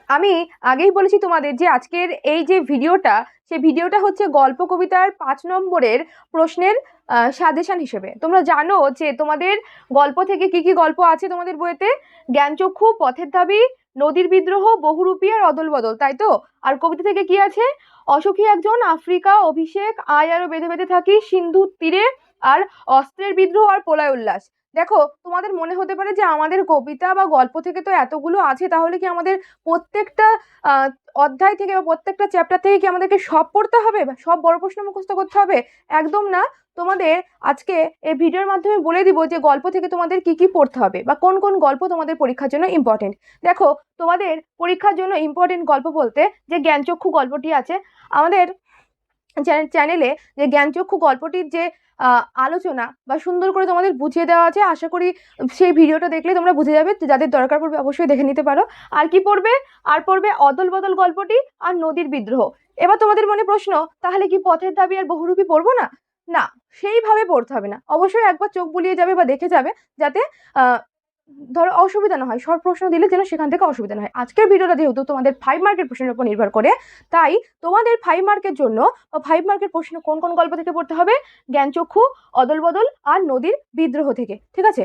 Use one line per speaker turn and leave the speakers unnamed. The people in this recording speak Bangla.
আমি আগেই বলেছি তোমাদের যে আজকের এই যে ভিডিওটা, সেই ভিডিওটা হচ্ছে গল্প কবিতার 5 নম্বরের প্রশ্নের সাজেশন হিসেবে। তোমরা জানো যে তোমাদের গল্প থেকে কি কি গল্প আছে তোমাদের বইতে? জ্ঞানচক্ষু, পথের দাবি, নদীর বিদ্রোহ, বহুরূপী আর অদল বদল, তাই তো? আর কবিতা থেকে কি আছে? অসুখী একজন, আফ্রিকা, অভিষেক, আয় আরো বেঁধে বেঁধে থাকি, সিন্ধুর তীরে, আর অস্ত্রের বিদ্রোহ আর প্রলয় উল্লাস। দেখো, তোমাদের মনে হতে পারে যে আমাদের কবিতা বা গল্প থেকে তো এতগুলো আছে, তাহলে কি আমাদের প্রত্যেকটা আহ, অধ্যায় থেকে বা প্রত্যেকটা চ্যাপ্টার থেকে কি আমাদেরকে সব পড়তে হবে বা সব বড় প্রশ্ন মুখস্থ করতে হবে? একদম না। তোমাদের আজকে এই ভিডিওর মাধ্যমে বলে দিব যে গল্প থেকে তোমাদের কি কি পড়তে হবে বা কোন কোন গল্প তোমাদের পরীক্ষার জন্য ইম্পর্টেন্ট। দেখো, তোমাদের পরীক্ষার জন্য ইম্পর্টেন্ট গল্প বলতে যে জ্ঞানচক্ষু গল্পটি আছে আমাদের চ্যানেলে, যে জ্ঞানচক্ষু গল্পটির যে আলোচনা বা সুন্দর করে তোমাদের বুঝিয়ে দেওয়া আছে। আশা করি সেই ভিডিওটা দেখলে তোমরা বুঝে যাবে। যাদের দরকার পড়বে অবশ্যই দেখে নিতে পারো। আর কি পড়বে? আর পড়বে অদল বদল গল্পটি আর নদীর বিদ্রোহ। এবার তোমাদের মনে প্রশ্ন, তাহলে কি পথের দাবি আর বহুরূপী পড়বো না? না, সেইভাবে পড়তে হবে না। অবশ্যই একবার চোখ বুলিয়ে যাবে বা দেখে যাবে, যাতে আহ ধরো অসুবিধা না হয়। সব প্রশ্ন দিলে যেন সেখান থেকে অসুবিধা না হয়। আজকের ভিডিওটা যেহেতু তোমাদের 5 মার্কের প্রশ্নের উপর নির্ভর করে, তাই তোমাদের 5 মার্কের জন্য বা 5 মার্কের প্রশ্ন কোন কোন গল্প থেকে পড়তে হবে? জ্ঞানচক্ষু, অদল বদল আর নদীর বিদ্রোহ থেকে। ঠিক আছে?